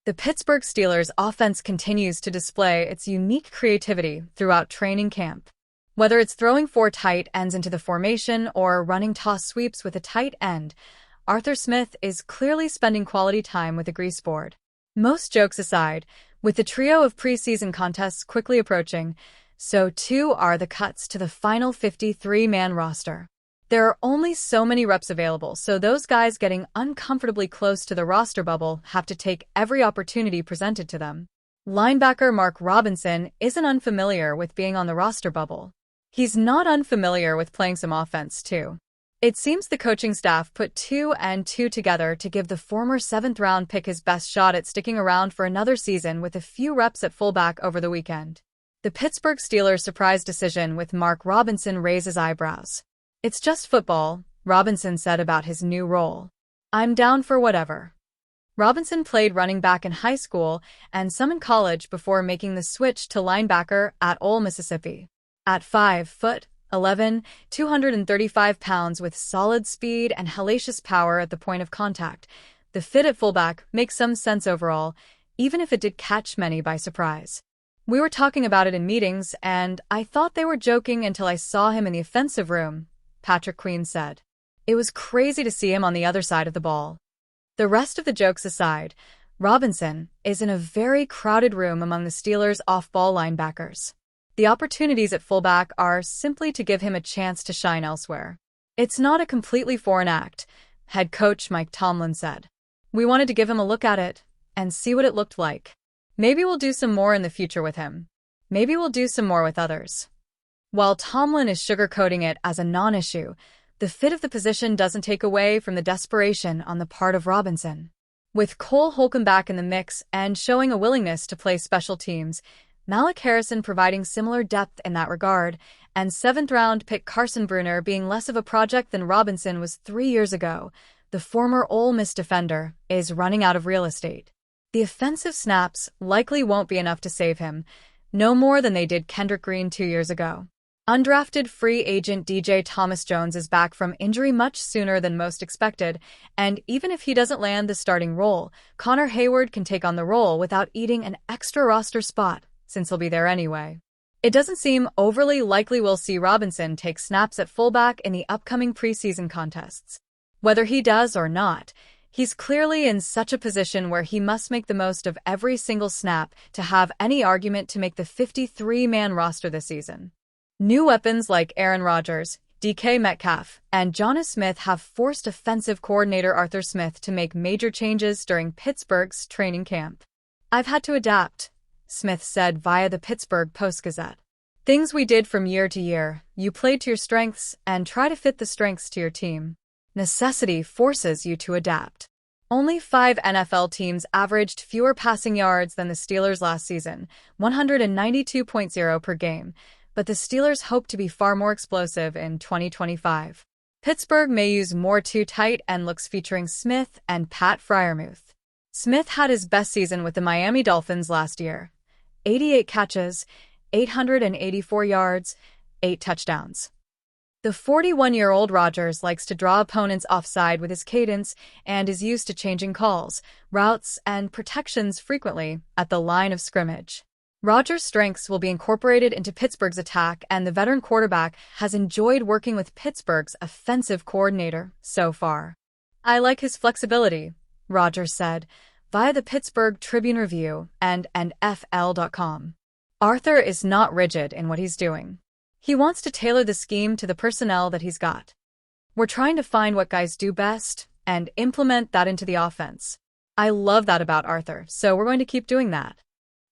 The Pittsburgh Steelers' offense continues to display its unique creativity throughout training camp. Whether it's throwing four tight ends into the formation or running toss sweeps with a tight end, Arthur Smith is clearly spending quality time with the grease board. Most jokes aside, with the trio of preseason contests quickly approaching, so too are the cuts to the final 53-man roster. There are only so many reps available, so those guys getting uncomfortably close to the roster bubble have to take every opportunity presented to them. Linebacker Mark Robinson isn't unfamiliar with being on the roster bubble. He's not unfamiliar with playing some offense, too. It seems the coaching staff put 2 and 2 together to give the former 7th-round pick his best shot at sticking around for another season with a few reps at fullback over the weekend. The Pittsburgh Steelers' surprise decision with Mark Robinson raises eyebrows. "It's just football," Robinson said about his new role. "I'm down for whatever." Robinson played running back in high school and some in college before making the switch to linebacker at Ole Mississippi. At 5'11", 235 pounds with solid speed and hellacious power at the point of contact, the fit at fullback makes some sense overall, even if it did catch many by surprise. "We were talking about it in meetings, and I thought they were joking until I saw him in the offensive room," Patrick Queen said. "It was crazy to see him on the other side of the ball." The rest of the jokes aside, Robinson is in a very crowded room among the Steelers' off-ball linebackers. The opportunities at fullback are simply to give him a chance to shine elsewhere. "It's not a completely foreign act," head coach Mike Tomlin said. "We wanted to give him a look at it and see what it looked like. Maybe we'll do some more in the future with him. Maybe we'll do some more with others." While Tomlin is sugarcoating it as a non-issue, the fit of the position doesn't take away from the desperation on the part of Robinson. With Cole Holcomb back in the mix and showing a willingness to play special teams, Malik Harrison providing similar depth in that regard, and 7th-round pick Carson Bruner being less of a project than Robinson was 3 years ago, the former Ole Miss defender is running out of real estate. The offensive snaps likely won't be enough to save him, no more than they did Kendrick Green 2 years ago. Undrafted free agent DJ Thomas-Jones is back from injury much sooner than most expected, and even if he doesn't land the starting role, Connor Hayward can take on the role without eating an extra roster spot, since he'll be there anyway. It doesn't seem overly likely we'll see Robinson take snaps at fullback in the upcoming preseason contests. Whether he does or not, he's clearly in such a position where he must make the most of every single snap to have any argument to make the 53-man roster this season. New weapons like Aaron Rodgers, DK Metcalf, and Jonas Smith have forced offensive coordinator Arthur Smith to make major changes during Pittsburgh's training camp. "I've had to adapt," Smith said via the Pittsburgh Post-Gazette. "Things we did from year to year, you played to your strengths and try to fit the strengths to your team. Necessity forces you to adapt." Only 5 NFL teams averaged fewer passing yards than the Steelers last season, 192.0 per game, but the Steelers hope to be far more explosive in 2025. Pittsburgh may use more two tight end looks featuring Smith and Pat Freiermuth. Smith had his best season with the Miami Dolphins last year. 88 catches, 884 yards, 8 touchdowns. The 41-year-old Rodgers likes to draw opponents offside with his cadence and is used to changing calls, routes, and protections frequently at the line of scrimmage. Rodgers' strengths will be incorporated into Pittsburgh's attack, and the veteran quarterback has enjoyed working with Pittsburgh's offensive coordinator so far. "I like his flexibility," Rodgers said, via the Pittsburgh Tribune-Review and NFL.com. "Arthur is not rigid in what he's doing. He wants to tailor the scheme to the personnel that he's got. We're trying to find what guys do best and implement that into the offense. I love that about Arthur, so we're going to keep doing that."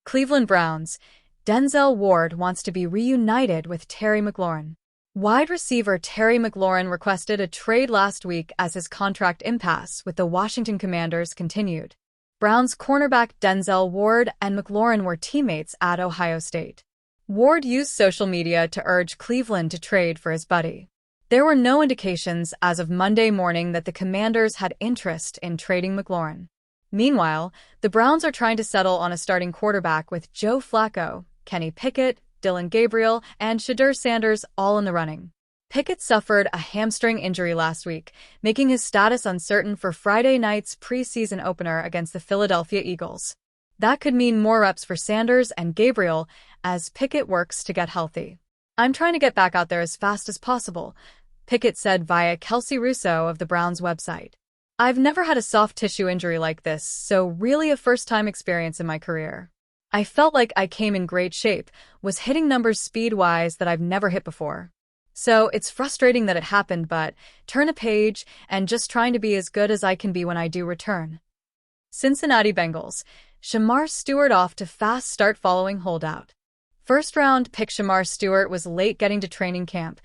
Cleveland Browns, Denzel Ward wants to be reunited with Terry McLaurin. Wide receiver Terry McLaurin requested a trade last week as his contract impasse with the Washington Commanders continued. Browns cornerback Denzel Ward and McLaurin were teammates at Ohio State. Ward used social media to urge Cleveland to trade for his buddy. There were no indications as of Monday morning that the Commanders had interest in trading McLaurin. Meanwhile, the Browns are trying to settle on a starting quarterback with Joe Flacco, Kenny Pickett, Dylan Gabriel, and Shadur Sanders all in the running. Pickett suffered a hamstring injury last week, making his status uncertain for Friday night's preseason opener against the Philadelphia Eagles. That could mean more reps for Sanders and Gabriel as Pickett works to get healthy. "I'm trying to get back out there as fast as possible," Pickett said via Kelsey Russo of the Browns website. "I've never had a soft tissue injury like this, so really a first-time experience in my career. I felt like I came in great shape, was hitting numbers speed-wise that I've never hit before. So it's frustrating that it happened, but turn a page and just trying to be as good as I can be when I do return." Cincinnati Bengals. Shamar Stewart off to fast start following holdout. First-round pick Shamar Stewart was late getting to training camp,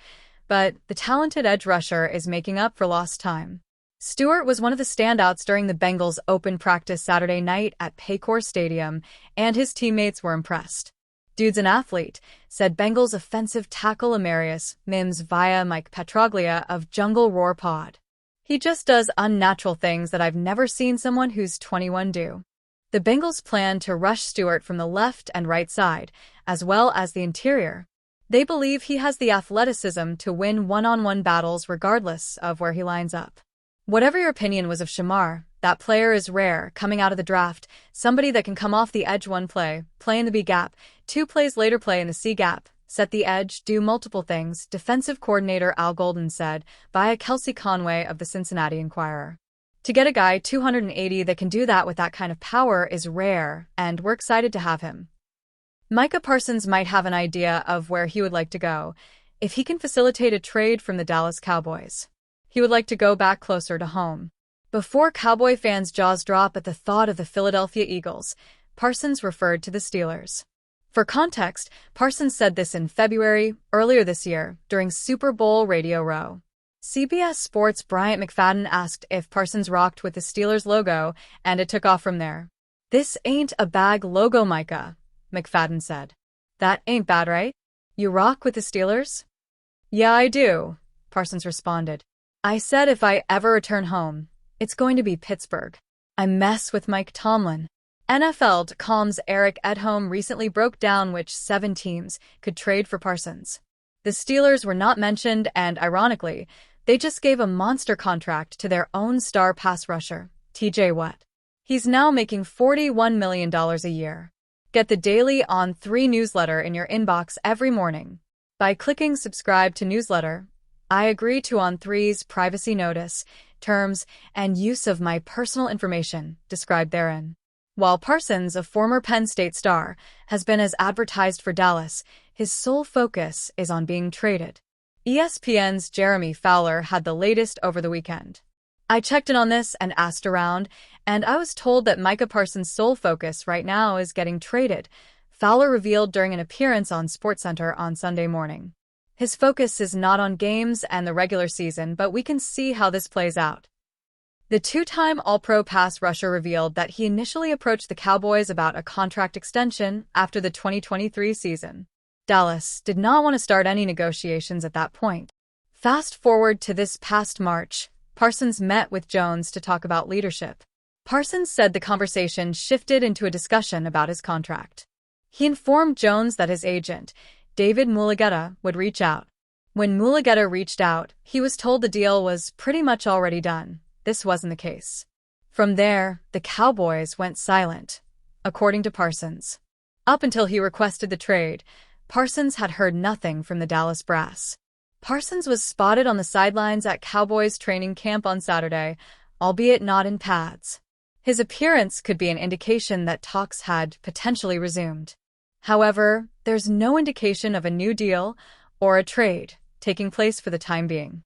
but the talented edge rusher is making up for lost time. Stewart was one of the standouts during the Bengals' open practice Saturday night at Paycor Stadium, and his teammates were impressed. "Dude's an athlete," said Bengals offensive tackle Amarius Mims via Mike Petroglia of Jungle Roar Pod. "He just does unnatural things that I've never seen someone who's 21 do." The Bengals plan to rush Stewart from the left and right side, as well as the interior. They believe he has the athleticism to win one-on-one battles regardless of where he lines up. Whatever your opinion was of Shamar, that player is rare coming out of the draft, somebody that can come off the edge one play, play in the B gap, 2 plays later play in the C gap, set the edge, do multiple things, defensive coordinator Al Golden said, via Kelsey Conway of the Cincinnati Enquirer. "To get a guy 280 that can do that with that kind of power is rare, and we're excited to have him." Micah Parsons might have an idea of where he would like to go, if he can facilitate a trade from the Dallas Cowboys. He would like to go back closer to home. Before Cowboy fans' jaws drop at the thought of the Philadelphia Eagles, Parsons referred to the Steelers. For context, Parsons said this in February, earlier this year, during Super Bowl Radio Row. CBS Sports' Bryant McFadden asked if Parsons rocked with the Steelers logo, and it took off from there. "This ain't a bag logo, Micah," McFadden said. "That ain't bad, right? You rock with the Steelers?" "Yeah, I do," Parsons responded. "I said if I ever return home, it's going to be Pittsburgh. I mess with Mike Tomlin." NFL.com's Eric Edholm recently broke down which 7 teams could trade for Parsons. The Steelers were not mentioned, and ironically, they just gave a monster contract to their own star pass rusher, TJ Watt. He's now making $41 million a year. Get the Daily On 3 newsletter in your inbox every morning. By clicking subscribe to newsletter, I agree to On 3's privacy notice, terms, and use of my personal information described therein. While Parsons, a former Penn State star, has been as advertised for Dallas, his sole focus is on being traded. ESPN's Jeremy Fowler had the latest over the weekend. "I checked in on this and asked around, and I was told that Micah Parsons' sole focus right now is getting traded," Fowler revealed during an appearance on SportsCenter on Sunday morning. "His focus is not on games and the regular season, but we can see how this plays out." The 2-time All-Pro pass rusher revealed that he initially approached the Cowboys about a contract extension after the 2023 season. Dallas did not want to start any negotiations at that point. Fast forward to this past March, Parsons met with Jones to talk about leadership. Parsons said the conversation shifted into a discussion about his contract. He informed Jones that his agent, David Mulugheta, would reach out. When Mulugheta reached out, he was told the deal was pretty much already done. This wasn't the case. From there, the Cowboys went silent, according to Parsons. Up until he requested the trade, Parsons had heard nothing from the Dallas brass. Parsons was spotted on the sidelines at Cowboys training camp on Saturday, albeit not in pads. His appearance could be an indication that talks had potentially resumed. However, there's no indication of a new deal or a trade taking place for the time being.